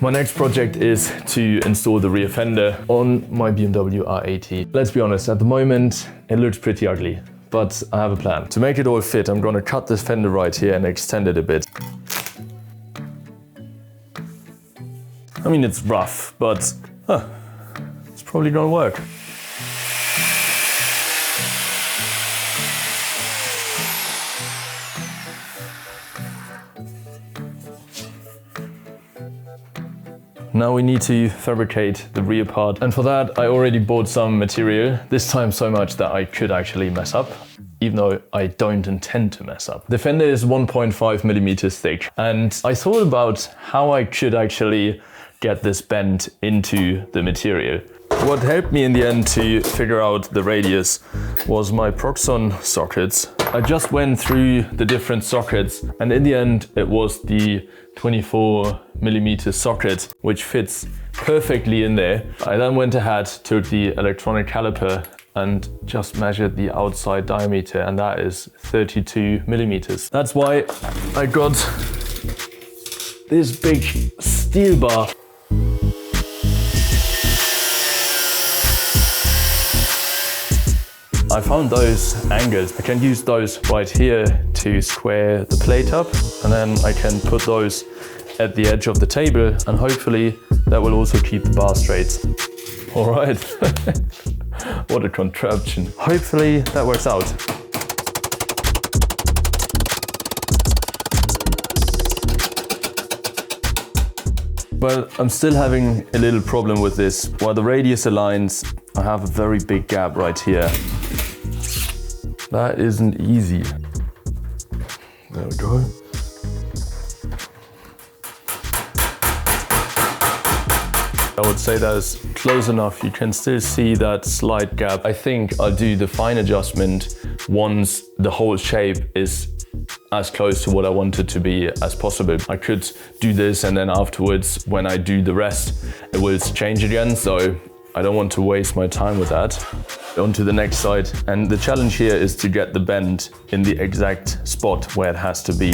My next project is to install the rear fender on my BMW R80. Let's be honest, at the moment it looks pretty ugly, but I have a plan. To make it all fit, I'm gonna cut this fender right here and extend it a bit. I mean, it's rough, but it's probably gonna work. Now we need to fabricate the rear part, and for that I already bought some material, this time so much that I could actually mess up, even though I don't intend to mess up. The fender is 1.5 millimeters thick, and I thought about how I could actually get this bent into the material. What helped me in the end to figure out the radius was my Proxon sockets. I just went through the different sockets, and in the end it was the 24 millimeter socket, which fits perfectly in there. I then went ahead, took the electronic caliper and just measured the outside diameter, and that is 32 millimeters. That's why I got this big steel bar. I found those angles. I can use those right here to square the plate up, and then I can put those at the edge of the table, and hopefully that will also keep the bar straight. All right, what a contraption. Hopefully that works out. But I'm still having a little problem with this. While the radius aligns, I have a very big gap right here. That isn't easy. There we go. I would say that is close enough. You can still see that slight gap. I think I'll do the fine adjustment once the whole shape is as close to what I want it to be as possible. I could do this, and then afterwards, when I do the rest, it will change again. So I don't want to waste my time with that. On to the next side. And the challenge here is to get the bend in the exact spot where it has to be.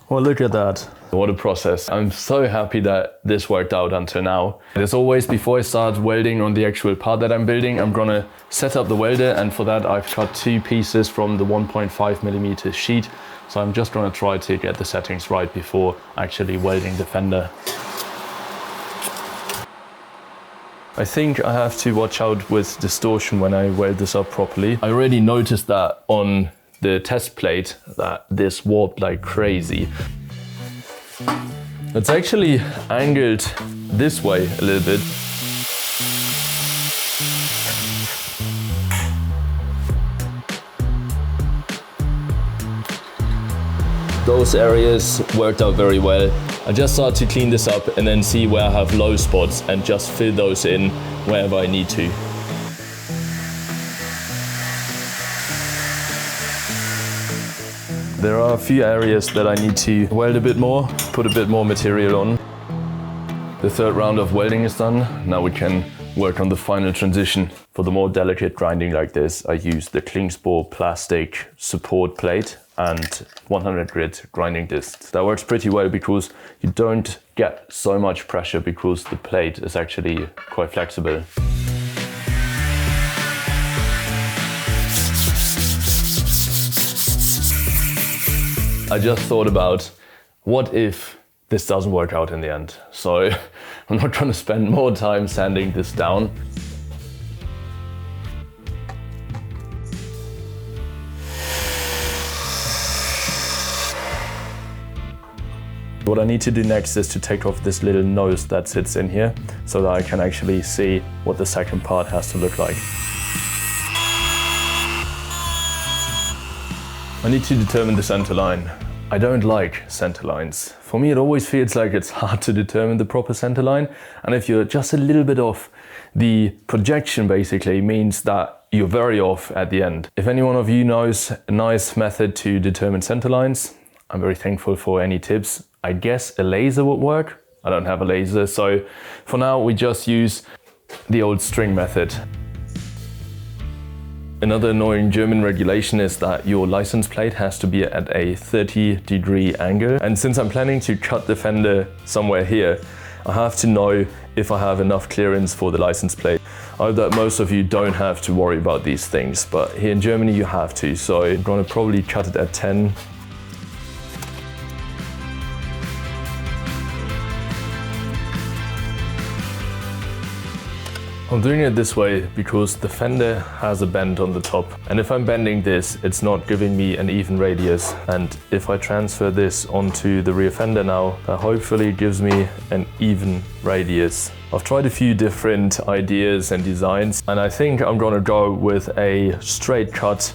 Well, look at that. What a process. I'm so happy that this worked out until now. As always, before I start welding on the actual part that I'm building, I'm gonna set up the welder, and for that I've cut 2 pieces from the 1.5 millimeter sheet. So I'm just gonna try to get the settings right before actually welding the fender. I think I have to watch out with distortion when I weld this up properly. I already noticed that on the test plate that this warped like crazy. It's actually angled this way a little bit. Those areas worked out very well. I just start to clean this up and then see where I have low spots and just fill those in wherever I need to. There are a few areas that I need to weld a bit more, put a bit more material on. The third round of welding is done. Now we can work on the final transition. For the more delicate grinding like this, I use the Klingspor plastic support plate and 100 grit grinding discs. That works pretty well because you don't get so much pressure because the plate is actually quite flexible. I just thought about, what if this doesn't work out in the end? So I'm not going to spend more time sanding this down. What I need to do next is to take off this little nose that sits in here so that I can actually see what the second part has to look like. I need to determine the center line. I don't like center lines. For me, it always feels like it's hard to determine the proper center line. And if you're just a little bit off, the projection basically means that you're very off at the end. If any one of you knows a nice method to determine center lines, I'm very thankful for any tips. I guess a laser would work. I don't have a laser, so for now we just use the old string method. Another annoying German regulation is that your license plate has to be at a 30-degree angle. And since I'm planning to cut the fender somewhere here, I have to know if I have enough clearance for the license plate. I hope that most of you don't have to worry about these things, but here in Germany you have to. So I'm gonna probably cut it at 10. I'm doing it this way because the fender has a bend on the top. And if I'm bending this, it's not giving me an even radius. And if I transfer this onto the rear fender now, that hopefully gives me an even radius. I've tried a few different ideas and designs, and I think I'm gonna go with a straight cut,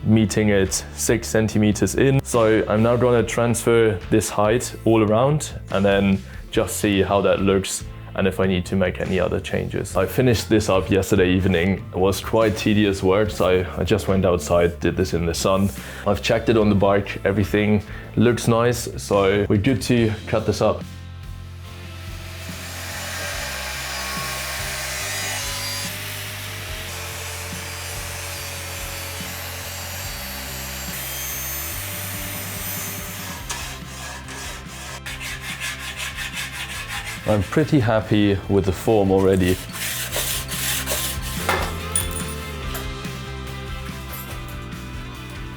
meeting it 6 centimeters in. So I'm now gonna transfer this height all around and then just see how that looks and if I need to make any other changes. I finished this up yesterday evening. It was quite tedious work, so I just went outside, did this in the sun. I've checked it on the bike, everything looks nice, so we're good to cut this up. I'm pretty happy with the form already.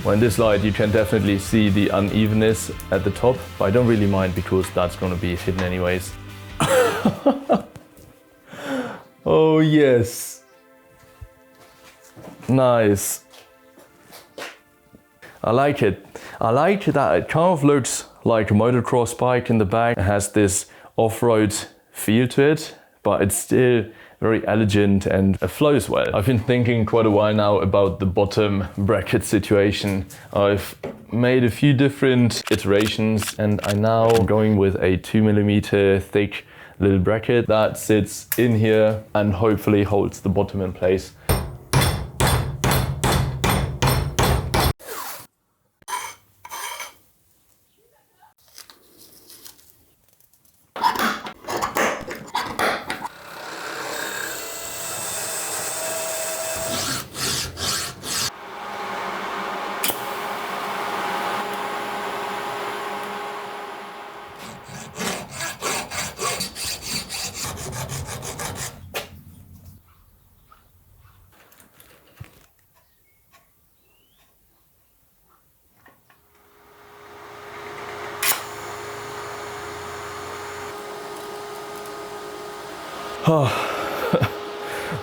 Well, in this light you can definitely see the unevenness at the top, but I don't really mind because that's going to be hidden anyways. Oh yes! Nice! I like it. I like that it kind of looks like a motocross bike in the back. It has this off-road feel to it, but it's still very elegant and it flows well. I've been thinking quite a while now about the bottom bracket situation. I've made a few different iterations and I'm now going with a 2mm thick little bracket that sits in here and hopefully holds the bottom in place.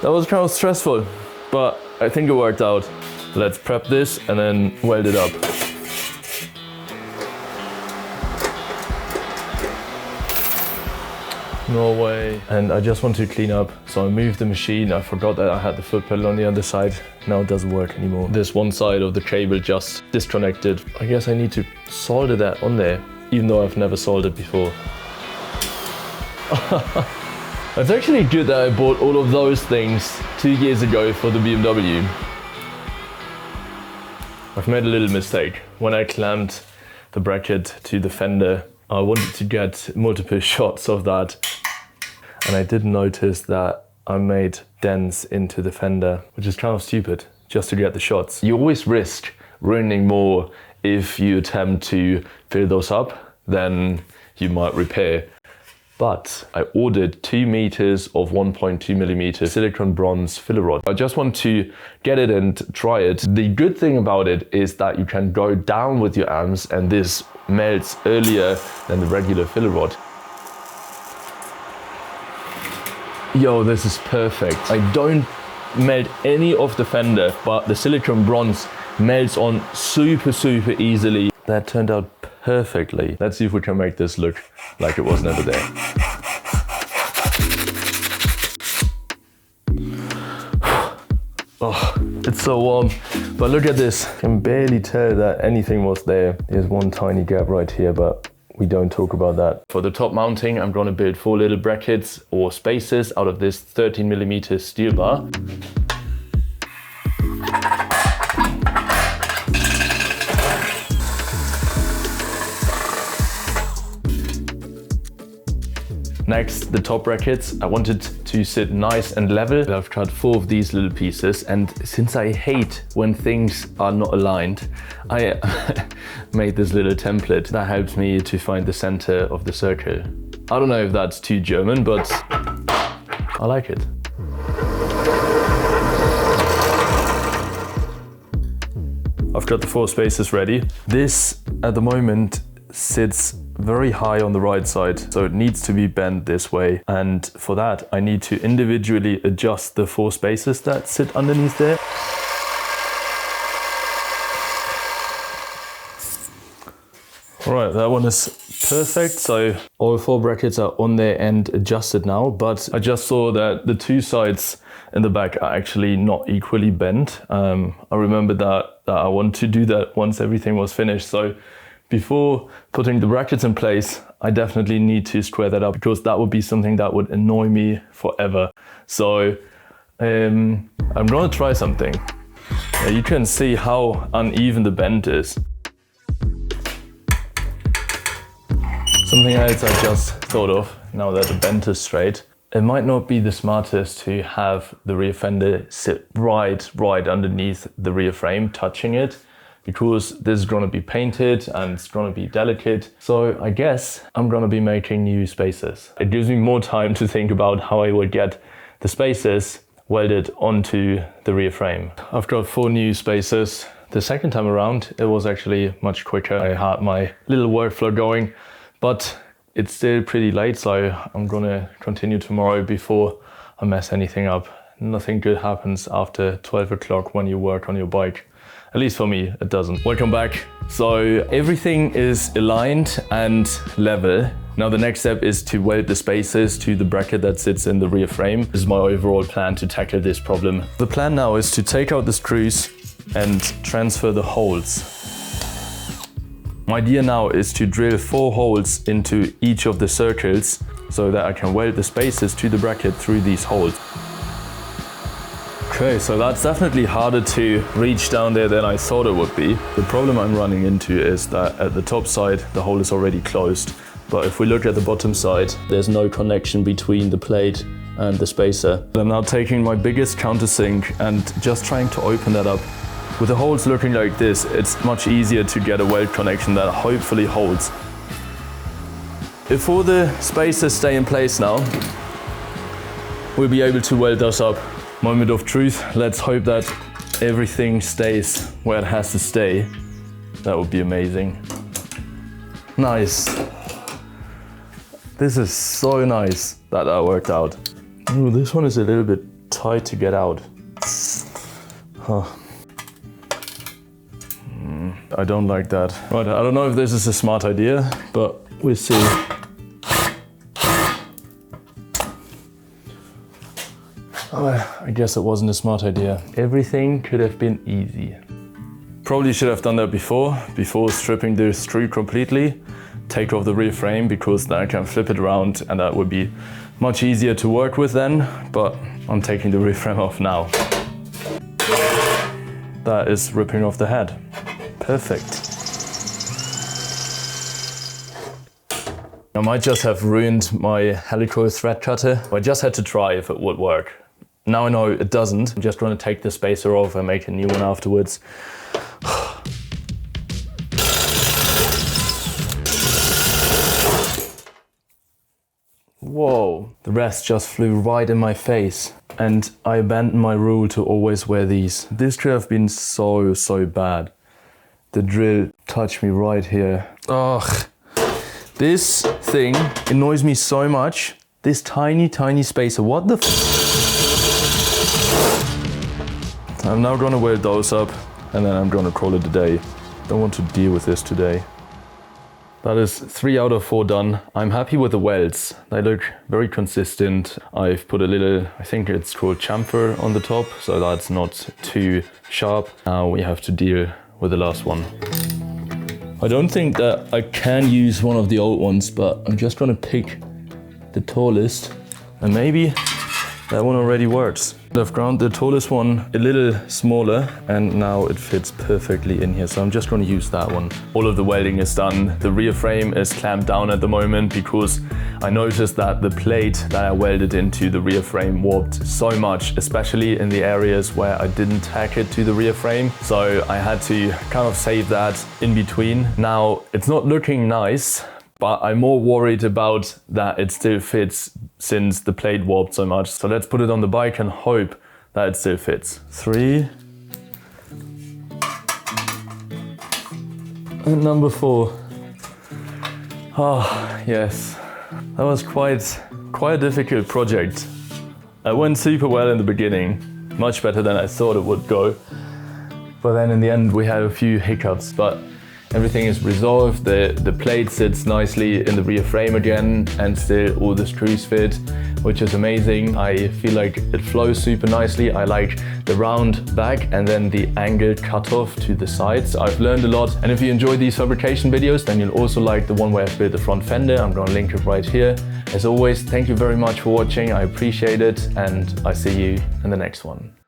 That was kind of stressful, but I think it worked out. Let's prep this and then weld it up. No way. And I just want to clean up, so I moved the machine. I forgot that I had the foot pedal on the other side. Now it doesn't work anymore. This one side of the cable just disconnected. I guess I need to solder that on there, even though I've never soldered before. It's actually good that I bought all of those things 2 years ago for the BMW. I've made a little mistake. When I clamped the bracket to the fender, I wanted to get multiple shots of that. And I didn't notice that I made dents into the fender, which is kind of stupid, just to get the shots. You always risk ruining more if you attempt to fill those up than you might repair. But I ordered 2 meters of 1.2mm silicone bronze filler rod. I just want to get it and try it. The good thing about it is that you can go down with your arms and this melts earlier than the regular filler rod. Yo, this is perfect. I don't melt any of the fender, but the silicone bronze melts on super easily. That turned out perfectly. Let's see if we can make this look like it was never there. Oh, it's so warm. But look at this. I can barely tell that anything was there. There's one tiny gap right here, but we don't talk about that. For the top mounting, I'm gonna build 4 little brackets or spaces out of this 13mm steel bar. Next, the top brackets. I wanted to sit nice and level. I've cut 4 of these little pieces, and since I hate when things are not aligned, I made this little template that helps me to find the center of the circle. I don't know if that's too German, but I like it. I've got the 4 spaces ready. This, at the moment, sits very high on the right side, so it needs to be bent this way. And for that, I need to individually adjust the 4 spaces that sit underneath there. All right, that one is perfect. So all 4 brackets are on their end adjusted now, but I just saw that the 2 sides in the back are actually not equally bent. I remember that I want to do that once everything was finished. So before putting the brackets in place, I definitely need to square that up, because that would be something that would annoy me forever. So I'm gonna try something. You can see how uneven the bend is. Something else I just thought of now that the bend is straight. It might not be the smartest to have the rear fender sit right underneath the rear frame, touching it, because this is gonna be painted and it's gonna be delicate. So I guess I'm gonna be making new spaces. It gives me more time to think about how I would get the spaces welded onto the rear frame. I've got 4 new spaces. The second time around, it was actually much quicker. I had my little workflow going, but it's still pretty late, so I'm gonna continue tomorrow before I mess anything up. Nothing good happens after 12 o'clock when you work on your bike. At least for me, it doesn't. Welcome back. So everything is aligned and level. Now the next step is to weld the spaces to the bracket that sits in the rear frame. This is my overall plan to tackle this problem. The plan now is to take out the screws and transfer the holes. My idea now is to drill 4 holes into each of the circles so that I can weld the spaces to the bracket through these holes. Okay, so that's definitely harder to reach down there than I thought it would be. The problem I'm running into is that at the top side, the hole is already closed. But if we look at the bottom side, there's no connection between the plate and the spacer. I'm now taking my biggest countersink and just trying to open that up. With the holes looking like this, it's much easier to get a weld connection that hopefully holds. If all the spacers stay in place now, we'll be able to weld those up. Moment of truth, let's hope that everything stays where it has to stay. That would be amazing. Nice. This is so nice that that worked out. Ooh, this one is a little bit tight to get out. Huh. I don't like that. Right, I don't know if this is a smart idea, but we'll see. Oh, I guess it wasn't a smart idea. Everything could have been easy. Probably should have done that before stripping the screw completely, take off the rear frame, because then I can flip it around and that would be much easier to work with then, but I'm taking the rear frame off now. That is ripping off the head. Perfect. I might just have ruined my helical thread cutter. I just had to try if it would work. Now I know it doesn't. I'm just going to take the spacer off and make a new one afterwards. Whoa, the rest just flew right in my face. And I abandoned my rule to always wear these. This could have been so bad. The drill touched me right here. Ugh. This thing annoys me so much. This tiny spacer, what the I'm now gonna weld those up and then I'm gonna call it a day. Don't want to deal with this today. That is 3 out of 4 done. I'm happy with the welds. They look very consistent. I've put a little, I think it's called chamfer on the top, so that's not too sharp. Now we have to deal with the last one. I don't think that I can use one of the old ones, but I'm just gonna pick the tallest and maybe that one already works. I've ground the tallest one a little smaller and now it fits perfectly in here. So I'm just going to use that one. All of the welding is done. The rear frame is clamped down at the moment because I noticed that the plate that I welded into the rear frame warped so much, especially in the areas where I didn't tack it to the rear frame. So I had to kind of save that in between. Now it's not looking nice, but I'm more worried about that it still fits since the plate warped so much. So let's put it on the bike and hope that it still fits. 3. And number 4. Oh, yes. That was quite a difficult project. It went super well in the beginning, much better than I thought it would go. But then in the end we had a few hiccups, but everything is resolved. The plate sits nicely in the rear frame again and still all the screws fit, which is amazing. I feel like it flows super nicely. I like the round back and then the angled cutoff to the sides. I've learned a lot, and if you enjoy these fabrication videos, then you'll also like the one where I've built the front fender. I'm gonna link it right here. As always, thank you very much for watching. I appreciate it, and I see you in the next one.